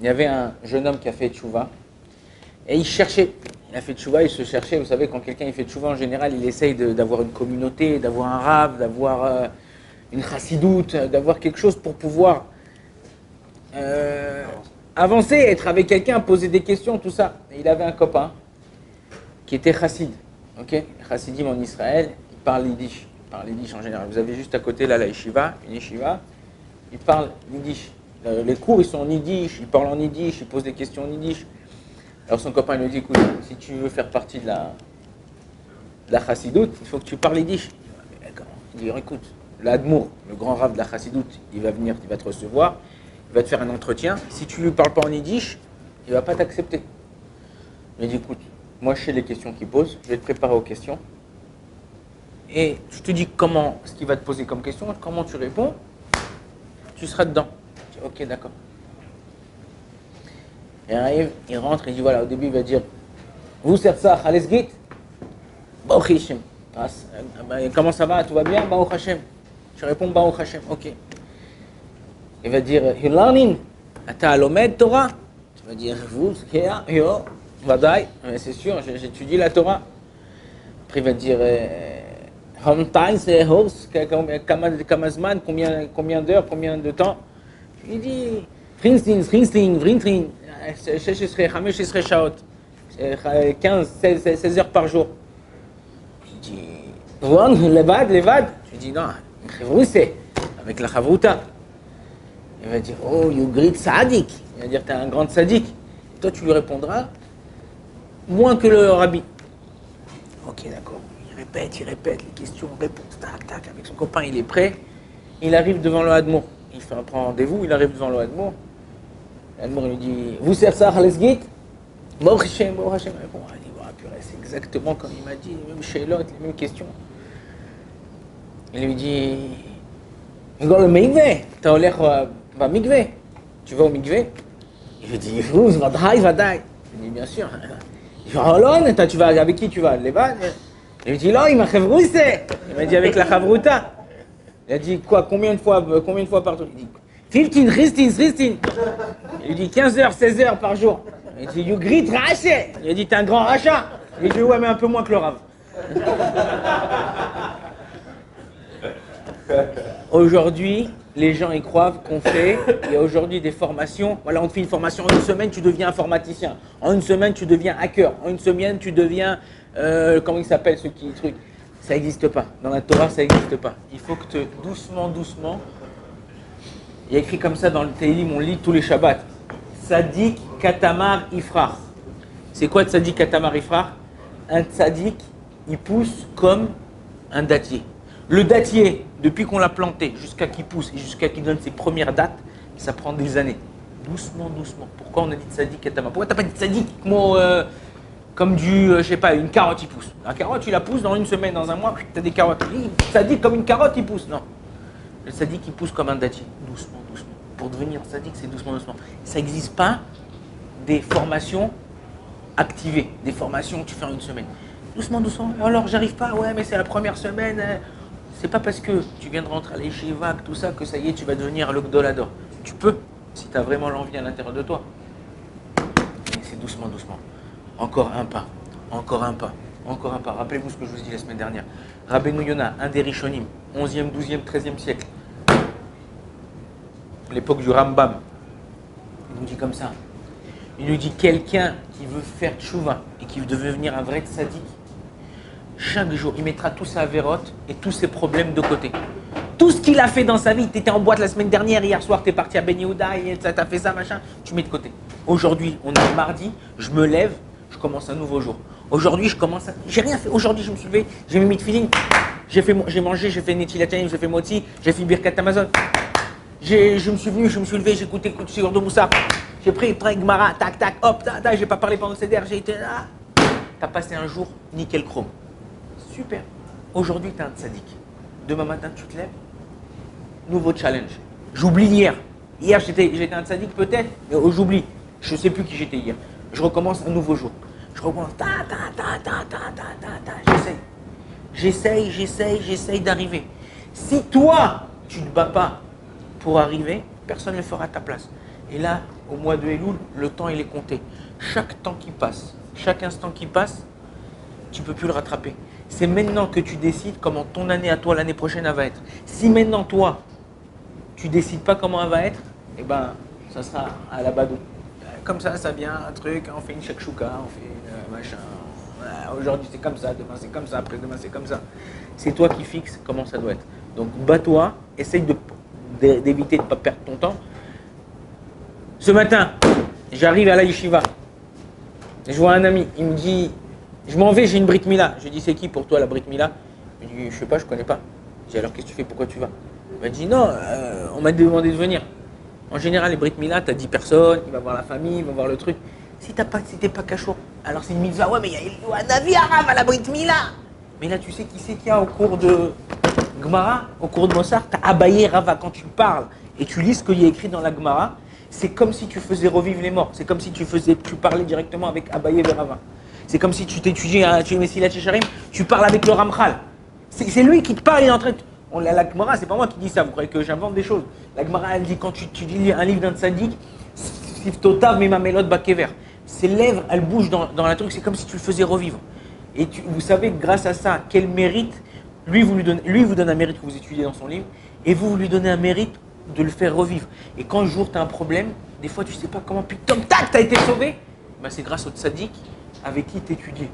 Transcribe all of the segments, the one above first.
y avait un jeune homme qui a fait tchouva, et il cherchait. Il a fait tchouva, il se cherchait. Vous savez, quand quelqu'un il fait tchouva, en général, il essaye d'avoir une communauté, d'avoir un rave, d'avoir une chassidoute, d'avoir quelque chose pour pouvoir avancer, être avec quelqu'un, poser des questions, tout ça. Et il avait un copain qui était chassid. Ok, chassidim en Israël, il parle yiddish. Il parle yiddish en général. Vous avez juste à côté là la yeshiva, une yeshiva. Il parle yiddish. Les cours ils sont en yiddish, il parle en yiddish, il pose des questions en yiddish. Alors son copain lui dit, écoute, si tu veux faire partie de la chassidoute, il faut que tu parles yiddish. Il dit, écoute, l'Admour, le grand rave de la chassidoute, il va venir, il va te recevoir, il va te faire un entretien. Si tu lui parles pas en yiddish, il va pas t'accepter. Il dit, écoute, moi je sais les questions qu'il pose, je vais te préparer aux questions. Et je te dis comment, ce qu'il va te poser comme question, comment tu réponds, tu seras dedans. Je dis, ok, d'accord. Il arrive, il rentre, il dit voilà, au début il va dire vous servez ça, Khalesgit Baruch Hashem. Comment ça va, tout va bien? Baruch Hashem. Je réponds Baruch Hashem, ok. Il va dire you learning? Ata lomed Torah? Tu vas dire vous, yo, Vadaï, c'est sûr, j'étudie la Torah. Après il va dire Hometimes, horse, Kamazman, combien d'heures, combien de temps? Il dit Vrintrin, 16 heures par jour. Je dis, Levad. Je dis, non, avec la chavruta. Il va dire, oh, you great sadik. Il va dire, t'es un grand sadik. Toi, tu lui répondras moins que le rabbi. Ok, d'accord. Il répète les questions, réponse, tac, avec son copain, il est prêt. Il arrive devant le Hadmour. Il fait un rendez-vous, il arrive devant le Hadmour. L'Admour lui dit, vous servez ça, Khalesgit? Baruch Hashem. Il répond, il dit, purée, c'est exactement comme il m'a dit, les mêmes shailot, les mêmes questions. Il lui dit, le mikveh, t'as l'air va mikveh. Tu vas au mikveh? Il lui dit, vous, vadaï. Il dit, bien sûr. Il dit, oh, tu vas avec qui tu vas? Levad? Il lui dit, non, il m'a chavrouissé. Il m'a dit, avec la chavrouta. Il a dit, quoi, combien de fois par jour? Il dit, 15, 16. Il lui dit 15 heures, 16 heures par jour. Il dit, you great raché. Il a dit, t'es un grand rachat. Il dit, ouais, mais un peu moins que le rave. Aujourd'hui, les gens y croient qu'on fait. Il y a aujourd'hui des formations. Voilà, on te fait une formation en une semaine, tu deviens informaticien. En une semaine, tu deviens hacker. En une semaine, tu deviens. Comment il s'appelle ce truc? Ça n'existe pas. Dans la Torah, ça n'existe pas. Il faut que doucement. Il y a écrit comme ça dans le Tehillim, on lit tous les Shabbats. Tzadik, Katamar, Ifrar. C'est quoi Tzadik, Katamar, Ifrar? Un Tzadik, il pousse comme un dattier. Le dattier, depuis qu'on l'a planté, jusqu'à qu'il pousse et jusqu'à qu'il donne ses premières dates, ça prend des années. Doucement. Pourquoi on a dit Tzadik, Katamar? Pourquoi t'as pas dit Tzadik comme une carotte, il pousse. La carotte, tu la pousses dans une semaine, dans un mois, tu as des carottes. Tzadik, comme une carotte, il pousse. Non. Le sadique, il pousse comme un dattier, doucement. Pour devenir sadique, c'est doucement. Ça n'existe pas des formations activées, des formations que tu fais en une semaine. Doucement. Alors, j'arrive pas, ouais, mais c'est la première semaine. C'est pas parce que tu viens de rentrer à l'Yeshiva, tout ça, que ça y est, tu vas devenir le Gdolador. Tu peux, si tu as vraiment l'envie à l'intérieur de toi. Mais c'est doucement. Encore un pas. Rappelez-vous ce que je vous ai dit la semaine dernière. Rabbeinu Yona, un des Rishonim, 11e, 12e, 13e siècle. L'époque du Rambam. Il nous dit comme ça. Il nous dit quelqu'un qui veut faire tchouva et qui veut devenir un vrai tzaddik, chaque jour, il mettra tous ses avérotes et tous ses problèmes de côté. Tout ce qu'il a fait dans sa vie, tu étais en boîte la semaine dernière, hier soir, tu es parti à Ben Yehuda, tu as fait ça, machin, tu mets de côté. Aujourd'hui, on est mardi, je me lève, je commence un nouveau jour. Aujourd'hui, j'ai rien fait. Aujourd'hui, je me suis levé, j'ai mis de feeling, j'ai mangé, j'ai fait Netilatayim, j'ai fait Moti, j'ai fait Birkat Amazon. Je me suis levé, j'ai écouté le Shiur de Moussa. J'ai pris Gemara, tac, hop, j'ai pas parlé pendant le CDR, j'ai été là. T'as passé un jour nickel chrome. Super. Aujourd'hui, t'es un tzaddik. Demain matin, tu te lèves. Nouveau challenge. J'oublie hier. Hier, j'étais un tzaddik peut-être, mais j'oublie. Je sais plus qui j'étais hier. Je recommence un nouveau jour. Je recommence. J'essaye d'arriver. Si toi, tu ne te bats pas pour arriver, personne ne le fera à ta place. Et là, au mois de Elul, le temps il est compté. Chaque temps qui passe, chaque instant qui passe, tu ne peux plus le rattraper. C'est maintenant que tu décides comment ton année à toi, l'année prochaine, elle va être. Si maintenant, toi, tu ne décides pas comment elle va être, eh ben, ça sera à la badou. Comme ça vient, un truc, on fait une shakshuka, on fait une machin. Aujourd'hui c'est comme ça, demain c'est comme ça, après-demain c'est comme ça. C'est toi qui fixes comment ça doit être. Donc bats-toi, essaye d'éviter de ne pas perdre ton temps. Ce matin, j'arrive à la yeshiva. Je vois un ami, il me dit, je m'en vais, j'ai une brit mila. Je lui dis, c'est qui pour toi la brit mila? Il me dit, je sais pas, je connais pas. Je dis, alors qu'est-ce que tu fais, pourquoi tu vas? Il m'a dit, non, on m'a demandé de venir. En général, les brit mila, tu as 10 personnes, il va voir la famille, il va voir le truc. Si t'es pas cachour, alors c'est une mitzvah, ouais, mais il y a un avis arabe à la brit mila. Mais là, tu sais qui c'est qu'il y a au cours de Gemara, au cours de Mossar, tu as Abaye Rava. Quand tu parles et tu lis ce qu'il y a écrit dans la Gemara, c'est comme si tu faisais revivre les morts. C'est comme si tu parlais directement avec Abaye et Rava. C'est comme si tu t'étudiais à Messilat Shecharim, tu parles avec le Ramchal. C'est lui qui te parle, il est en train de... La Gemara, c'est pas moi qui dis ça, vous croyez que j'invente des choses. La Gemara, elle dit, quand tu lis un livre d'un tzaddik, Siftotav Memamelot Bakever, ses lèvres, elles bougent dans la truc, c'est comme si tu le faisais revivre. Et vous savez, grâce à ça, quel mérite, lui vous donne un mérite que vous étudiez dans son livre, et vous lui donnez un mérite de le faire revivre. Et quand un jour tu as un problème, des fois tu sais pas comment, puis tac, tu as été sauvé, ben, c'est grâce au tzaddik avec qui tu étudiais.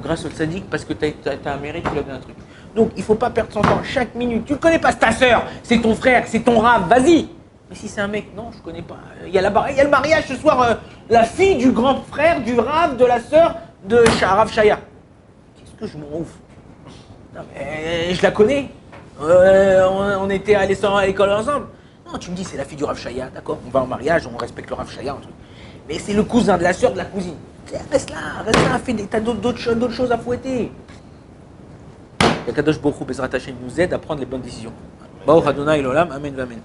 Grâce au tzaddik, parce que tu as un mérite, tu lui as donné un truc. Donc il ne faut pas perdre son temps, chaque minute. Tu ne connais pas, c'est ta soeur, c'est ton frère, c'est ton rave, vas-y. Mais si c'est un mec, non, je ne connais pas. Il y a le mariage ce soir, la fille du grand frère, du rave, de la sœur de Rav Shaya. Qu'est-ce que je m'en ouf? Non, mais je la connais. On était allés à l'école ensemble. Non, tu me dis, c'est la fille du Rav Shaya, d'accord? On va en mariage, on respecte le Rav Shaya. Mais c'est le cousin de la sœur de la cousine. Reste là, t'as d'autres choses à fouetter. Et Kadosh Baruch Hu Bezrat Hashem nous aide à prendre les bonnes décisions. Baruch Adonai L'Olam, Amen, Amen.